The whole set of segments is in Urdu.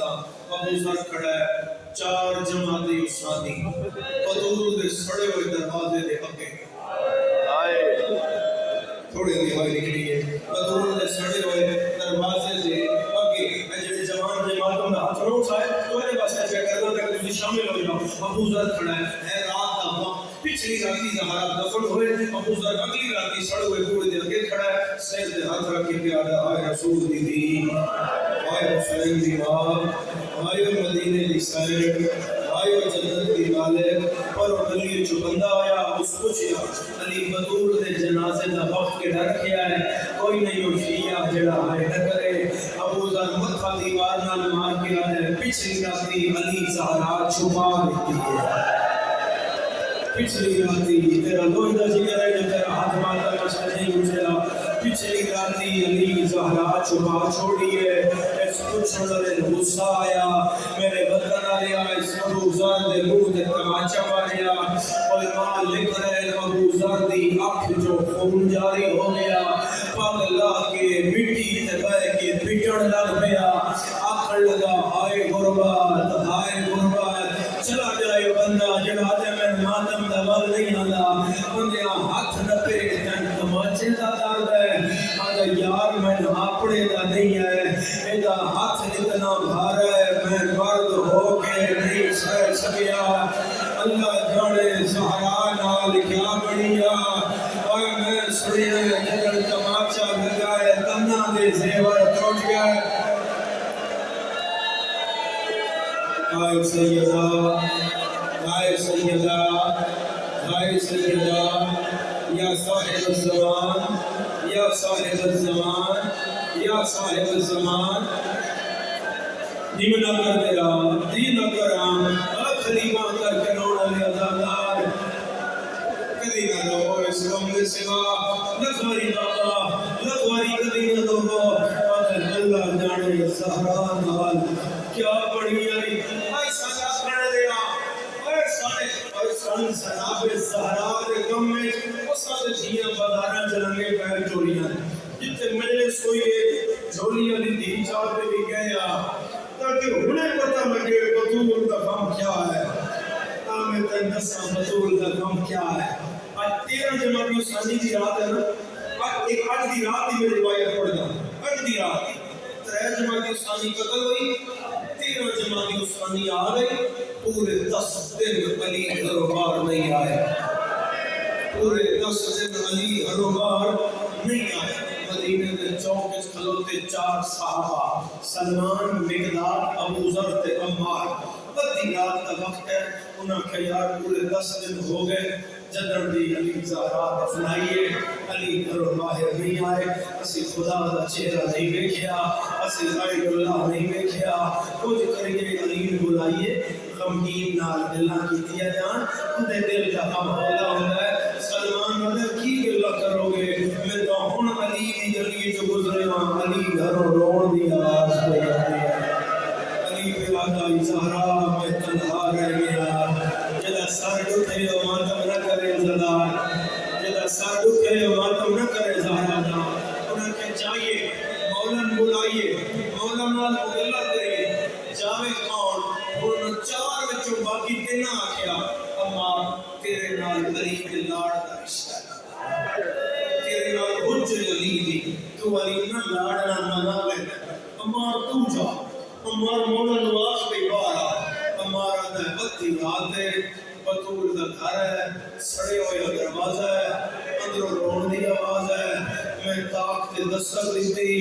ابو ذر کھڑا ہے، چار جماعت اسانی بطول دے سڑے ہوئے دروازے دے اگے تھوڑے دی ہوئی نکلی ہے، بطول دے سڑے ہوئے دروازے دے اگے میں جڑے جوان جماعتوں کا ہاتھ نہ اٹھائے تو میرے پاس ایسا کرنا تھا کہ تسی شامل ہو جاؤ۔ ابو ذر کھڑا ہے رات کا وقت، پچھلی راتی زہرا دفن ہوئے، ابو ذر اگلی راتی سڑے ہوئے کوڑے دے اگے کھڑا ہے، سر دے ہاتھ رکھ کے پیارا آئے رسول دی دین، آئے حسین دی ماں، آئے مدینے دی سیر، آئے جنت دی مالک، اور علی جو بندہ آیا اس پوچھیا علی بطول دے جنازے دا وقت کے ڈر کیا ہے، کوئی نہیں ہو شیعہ جڑا آئے نہ کرے۔ ابو ذر متھا دیوار نال مار کے آئے، پچھلی راتی علی زہرا چھپا دیتی ہے، پچھلی راتی تیرا لوہی دا جگر ہے جو تیرا ہاتھ ماتا مشکل نہیں اٹھیا، پچھلی راتی علی زہرا چھپا چھوڑی ہے۔ اس پوچھنے والے غصہ آیا، میرے بدن والے آئے، ابو ذر دے منہ تے تماچا ماریا، علماء لکھ رہے ابو ذر دی آنکھ جو خون جاری ہو گیا، پگ لا کے مٹی تے بہ کے پٹن لگ پیا، آکھن لگا ہائے غربت ہائے غربت، چلا جائے بندہ جڑا تے میں ماتم دا ول نہیں آندا، بندیاں ہاتھ نپے تن تماچے دا درد ہے، آندا یار میں اپنے دا نہیں ہے، میرا ہاتھ اتنا بھار ہے میں مرد ہو کے نہیں سہ سکیا، اللہ جانے زہرا نال کیا بنیا، اور میں سنیا جدن تماچا لگائے تنا دے زیور ٹوٹ گئے۔ آئے سیدہ آئے سیدہ آئے سیدہ یا صاحب الزمان یا صاحب الزمان یا صاحب الزمان، نمنا کر تیرا دین کرام خلیفہ کر کے روڑا لے عذابدار، کدی نہ رو اس غم کے سوا، لکھواری بابا لکھواری کدی نہ دو، اللہ جانے زہرا نال کیا بڑی آئی، ایسا جا کر دیا سن سناب زہرا دے غم میں اس وقت جیاں بازاراں چلنگے پیر چوریاں، جتے مجلس ہوئے جھولی علی دی چاہ پہ بھی گیا تاکہ انہیں پتہ لگے بطول کا غم کیا ہے، آمیں تن دساں بطول کا غم کیا ہے۔ آج 13 جماعتی ثانی دی رات ہے نا، آج دی رات دی میں روایت پڑھ جاؤں، آج دی رات دی 3 جماعتی ثانی قتل ہوئی، 13 جماعتی ثانی آ گئی، پورے 10 دن علی ہروبار نہیں آئے، پورے 10 دن علی ہروبار نہیں آئے۔ مدینے دے چوک اس کھلوتے 4 صحابہ، سلمان، مقداد، ابو ذر تے عمار، بدی رات کا وقت ہے، انہاں کہ یار پورے 10 دن ہو گئے جدن دی علی زہرا دفنائیے، علی گھروں باہر نہیں آئے، اسی خدا دا چہرہ نہیں دیکھیا، اسی غیر اللہ نہیں دیکھیا، کچھ کریے علی بلائیے، غمگین نال دلاں کی دیا جان، اندھے دل کا غم ہولا ہوتا ہے۔ سلمان مدر کی گلہ کرو گے، میں تو ہن علی دی گلی جو گزرے ہاں، علی گھروں رون دی آواز پہ جاتی ہے، علی پہ آدھائی زہرا میں تنہا رہ گیا، جدہ سر ڈٹھے ہو ماتم نہ کرے زدار، جدہ سر ڈٹھے ہو ماتم نہ کرے زہرا دا، انہاں کے چاہیے مولانا بلائیے، مولانا مغلہ کریے، جاوے کون، انہوں 4 بچوں باقی تینہ آکھیا، اما تیرے نال علی کے لاڑ دا رشتہ ہے، تیرے نال حج علی دی، تو علی نہ لاڑنا مناوے، اما تو جا، اما مولا نواز پہ بارا، ہمارا دے بدی رات ہے، بطول دا گھر ہے، سڑے ہوئے دروازہ ہے، اندروں رون دی آواز ہے، میں تاک تے دستک دیتی،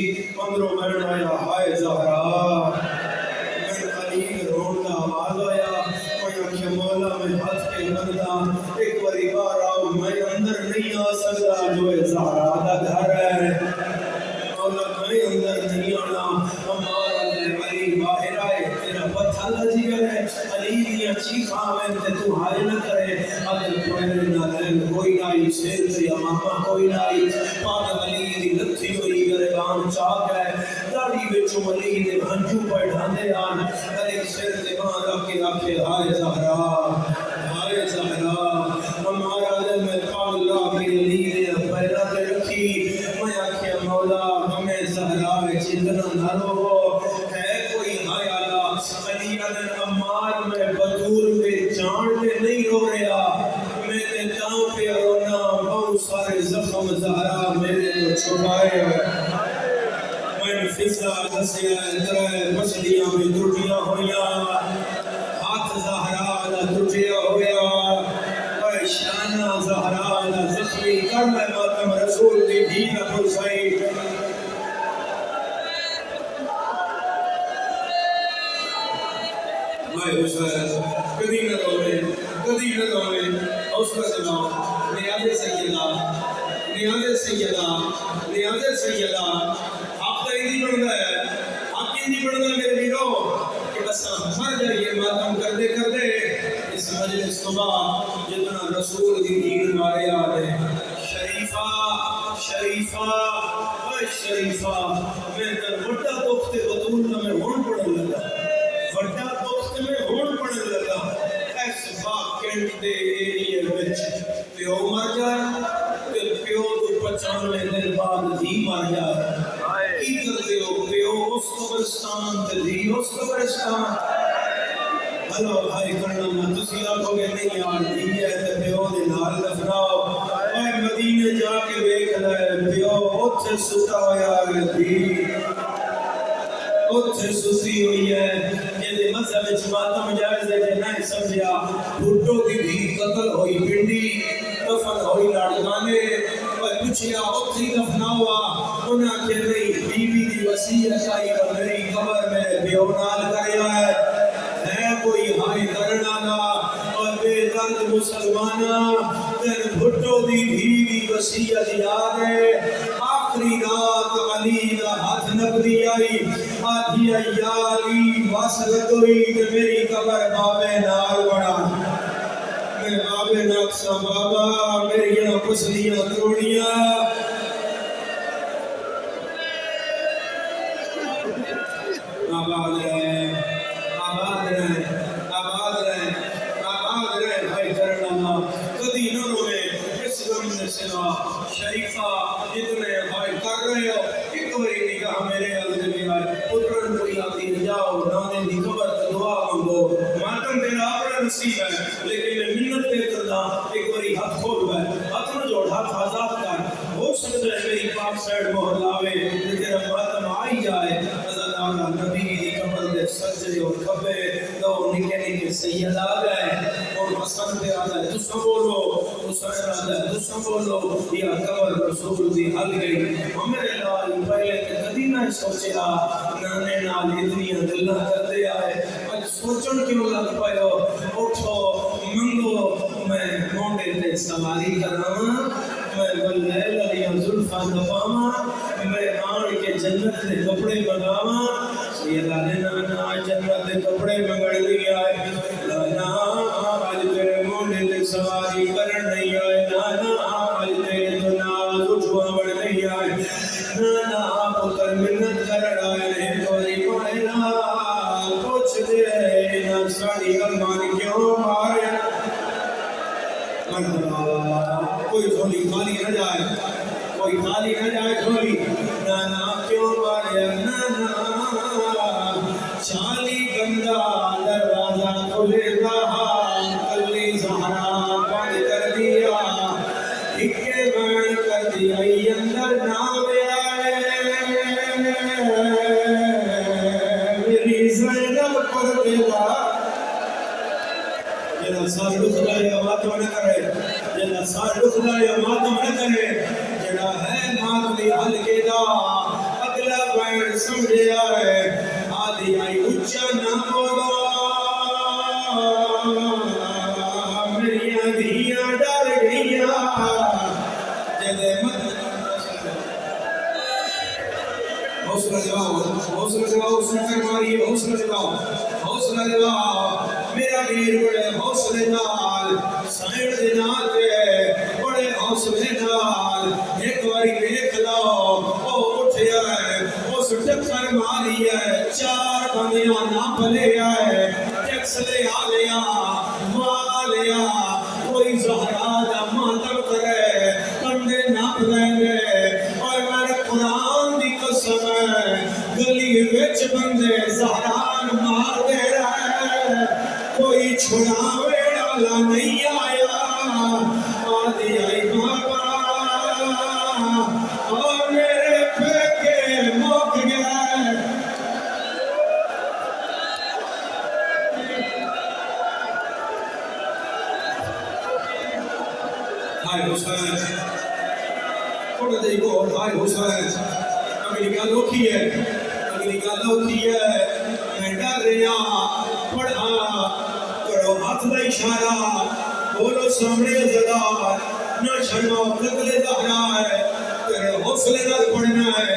اندروں میں آیا ہائے زہرا، میں علی رون دا آواز آیا، کوئی آنکھیں مولا میں ہاتھ کے بندہ، ایک باری بار آؤ میں اندر نہیں آ سکتا جو زہرا دا گھر ہے، مولا میں اندر نہیں آنا، ہمارا دے علی باہر آئے، تیرا پتھا لجی گئے، علی دیا چیخا میں تے تو ہائے نہ کرے، عدل کوئی نہ لین کوئی نائی، سیر تے امامہ کوئی نائی، پاک علی دی لتھی ہوئی گرگان چاک ہے، داڑی بچوں علی دے بھنجو پر ڈھاندے آن، علی سیر تے وہاں رکھے رکھے ہائے زہرا، ہائے زہرا، ہمارا دل میں پاک اللہ کی علی دے پیرہ تے رکھی، میں آکھیا مولا ہمیں زہرا چندنا نہ رو، ہے کوئی ہائے اللہ دن امار میں بطول کے جان پہ نہیں رو رہا میں تے تاں پہ رونا بہت سارے زخم زہرا میرے کو چھپائے میں فضا دسیا ادھر مچھلیاں بھی ٹوٹیاں ہویاں ہاتھ زہرا دا ٹوٹیا ہویا اے شانہ زہرا دا زخمی کر میں ماتم رسول دی بھی نہ پرسائی میں حسین کدی نہ روے حوصلہ دلاؤ نیاز سیدہ آپ کا ہی بڑھنا ہے آپ کی نہیں بڑھنا میرے بیرو کہ بس مر جائیے ماتم کر دے اس مجلس کو بعد جتنا رسول کی بھیڑ مارے آتے شریفہ میں تر وڈا دکھ تے بطول نہ میں ہون پڑھن لگا ایس باکینٹ دے ایریے وچ پیو مر جائے تے پیو تو 95 دن بعد دھی مر جائے کی کرتے ہو پیو اس قبرستان تے دھی اس قبرستان ہلو بھائی کرنا نہ تسی آکھو گے نہیں یار دھی ہے تے پیو دے نال دفناؤ اے مدینے جا کے ویکھ لے پیو اوتھے ستا ہویا ہے دھی اوتھے ستی ہوئی ہے یہ مذہب وچ ماتم جائز ہے کہ نہیں سمجھیا بھٹو کی بھی قتل ہوئی پنڈی دفن ہوئی لاڑکانے اور پوچھیا اوتھے دفنا ہوا انہاں کہ نہیں بیوی دی وصیت آئی اور میری قبر میں پیو نال کریا ہے کوئی ہائی کرنا نہ اور بے درد مسلمانہ تین بھٹو دی بیوی وصیت یاد ہے آخری رات علی دا ہاتھ نبدی آئی آدھی ایالی واسلت ہوئی کہ میری قبر بابے نال بڑا میں بابے ناکسا بابا میری یہاں پسلیاں توڑیاں آباد رہے بھائی کرنا کدی نہ روے اس غم نے سوا شریفہ جتنے بھائی کر رہے ہو ایک باری نگاہ میرے علیہ میں آئے پترن کوئی آتی ہے جاؤ نانے دی قبر کا دعا مانگو ماتم تیرا اپنا نصیب ہے لیکن میں منت دے کرنا ایک باری ہاتھ کھول گئے ہاتھ نہ جوڑ ہاتھ آزاد کر ہو سکتا ہے میری پاک سائڈ محل آوے تیرا ماتم آئی جائے ازاد آگا نبی دی قبر دے سجدے اور کھبے دو نکے سید آ گئے اور حسن پہ آ گئے تو سب بولو حسین آ گئے تو سب بولو یا قبر رسول دی حل گئی ہمیں لال پہلے کہ کدی نہ سوچیا نانے نال اتنی دلہ کر دے آئے آج سوچن کیوں لگ پائے ہو اٹھو منگو میں مونڈے تے سواری کراں میں بلیل علیہ ظلفہ دباواں میں آن کے جنت کے کپڑے منگاواں سیدہ نے نانا جنت کے کپڑے منگڑ لیا ہے نانا آج تیرے مونڈے تے سواری کرن نہیں آئے نانا آج تیرے تو ناز اٹھوا بڑھ نہیں آئے نانا پتر منت کرن آئے نے کوئی مائنا پوچھ دے نا ساڑی امان کیوں مارے کوئی جھولی خالی نہ جائے جھولی نانا کیوں مارے نانا چالی گندا دروازہ کھلے رہا کلی زہرا بند کر دیا ہکے بین کر دیا اندر ناوے آئے میری زینب پر دیوا جنہ سار لکھ لائے ماتم نہ کرے جنہ سار لکھ لائے ماتم نہ کرے جنہ ہے ماتمی حلقے دا اگلا بین سمجھے آئے آدھی آئی اچھا نہ بولا میری آدھیاں ڈر گئیاں جدے مت حوصلہ جواؤ سنکر ماری حوصلہ جواؤ میرا گیر بڑے حوصلے نال سائن دے ناتے بڑے حوصلے نال ایک باری دیکھ لاؤ او اٹھیا ہے اس ٹکر ماری ہے چار بندیاں نہ پلے آئے ٹیکس لے آ لیا ماں لیا کوئی زہرا دا ماتم کرے کنڈے ناپ لیں گے اور میرے قرآن دی قسم ہے گلی وچ بندے زہران مار دے رہے چھڑاوے والا نہیں آیا آدھی آئی بابا اور میرے پھیکے موک گیا ہائے حسین تھوڑا دے کو ہائے حسین اگلی گل ہوتی ہے اگلی گل ہوتی ہے میں ڈر رہا پڑھا کرو ہاتھ دا اشارہ بولو سامنے زدار نہ شرما قتل زہرا ہے تیرے حوصلے نال پڑھنا ہے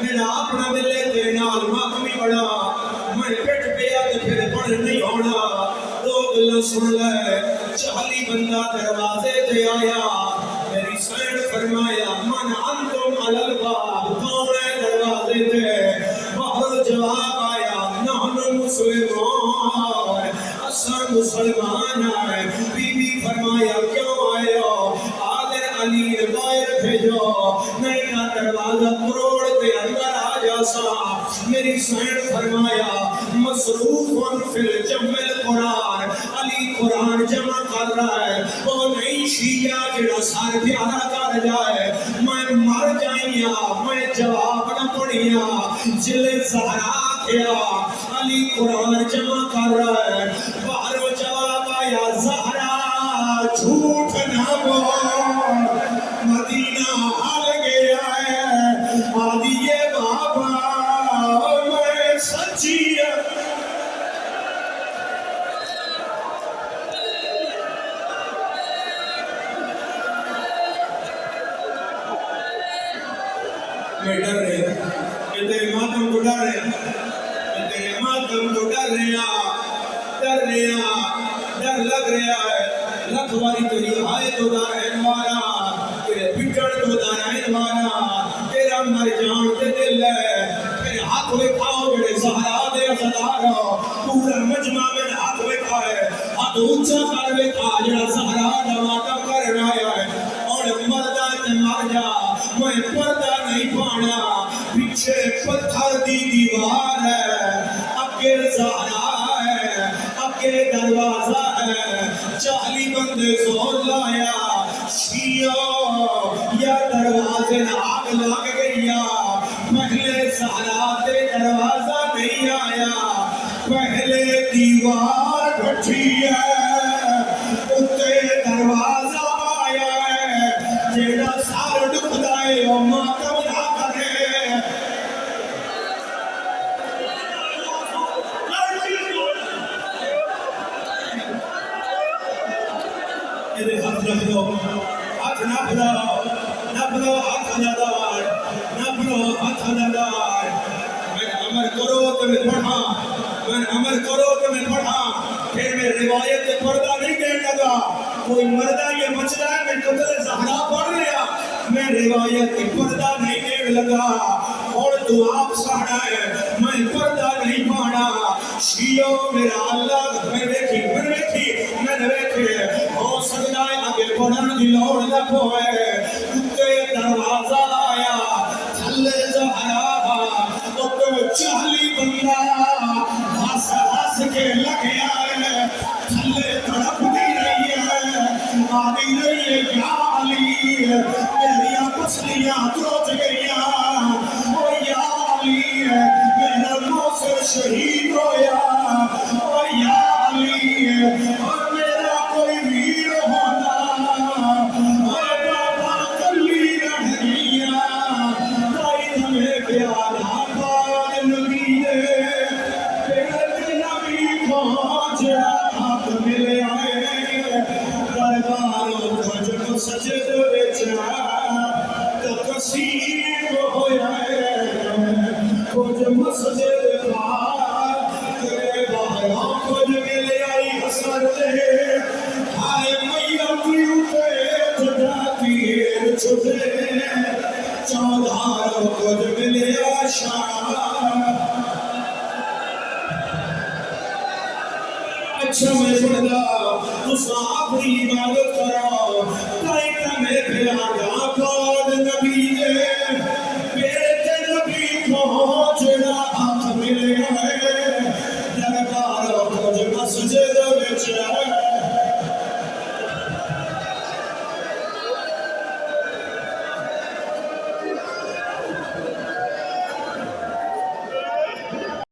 میرا اپنا دل ہے تیرے نال ماہمی بڑا میں پٹ پیا تے پھر پڑھ نہیں ہونا دو گلاں سن لے 40 بندہ دروازے تے آیا میری سین فرمایا من انتم علی الباب کون ہے دروازے تے باہر جواب آیا نحن مسلمان اساں مسلمان ہیں بی بی فرمایا کیوں آئے ہو آدھر علی باہر بھیجو نہیں کا دروازہ کروڑ کے اندر آ جا سا میری سین فرمایا مصروف فی الجمع القرآن علی قرآن جمع کر رہا ہے وہ نہیں شیعہ جڑا سار پیارا کر جائے میں مر جائیا میں جواب نہ پڑھیا جلے زہرا کیا علی قرآن جمع کر رہا ہے باہر جواب آیا زہرا جھوٹ نہ بول مدینہ حال گیا ہے آدھی بابا میں سچی میں ڈر رہے میں تیرے ماتم کو ڈر رہے میں تیرے ماتم کو ڈر لگ رہا ہے لکھ واری تیری آئے تو دارین والا تیرے پٹڑ تو دارین والا تیرا مر جان تے دل ہے میرے ہاتھ میں کھاؤ جڑے زہرا دے صدارو پورا مجمع میں ہاتھ میں کھائے ہاتھ اونچا کر میں کھا جڑا زہرا دا ماتم کر رہا ہے اور مردہ تے مر جا میں پردہ نہیں پانا پیچھے پتھر دی دیوار ہے اگے زہرا ہے اگے دروازہ ہے 40 بندے زور لایا شیعہ یا دروازے آگ لگ گیا پہلے زہرا دے دروازہ نہیں آیا پہلے دیوار بٹھی ہے اتے دروازہ آیا ہے جیڑا سار ڈکھ دائے او ماتم نہ کرے میرے ہاتھ رکھ دو ہاتھ نہ پھلاؤ ہاتھ نادار نہ پھلو ہاتھ نادار میں عمل کرو تو میں پڑھا میں عمل کرو تو میں پڑھا پھر میں روایت پردہ نہیں دین لگا کوئی مردہ یہ مچلا ہے میں قتل زہرا پڑھ لیا میں روایت پردہ نہیں دین لگا اور تو آپ سہنا ہے میں پردہ نہیں پانا شیعو میرا اللہ میں دیکھی ہو سکتا ہے آگے پڑھن دی لوڑ نہ پوے اتے دروازہ آیا تھلے زہرا اتے 40 بندہ ہس کے لگیا ہے تھلے تڑپ دی رہی ہے آدھی رہی ہے یا علی میریا پسلیاں تروچ گئیاں او یا علی میرا موسر شہید ہویا او یا علی اور میرا کوئی ویر ہونا اے بابا کلی رہ گیا کوئی ہمیں پیارا بار نبی پیرت نبی پہنچ آپ ملے آئے درباروں کو جب سجد بچا تو کسیم ہویا ہے کچھ مسجد پار تیرے باہروں کچھ ملے آئی حسن دے آئے میتی اوپے جداتی ہے چھتے چودھاروں کچھ ملے آشان اچھا میں پڑھا تو اپنی عبادت کرو تائیں میں پیارا بعد نبی دے پیرے نبی پہنچنا آنکھ ملے آئے درباروں کو جب سجدہ وچ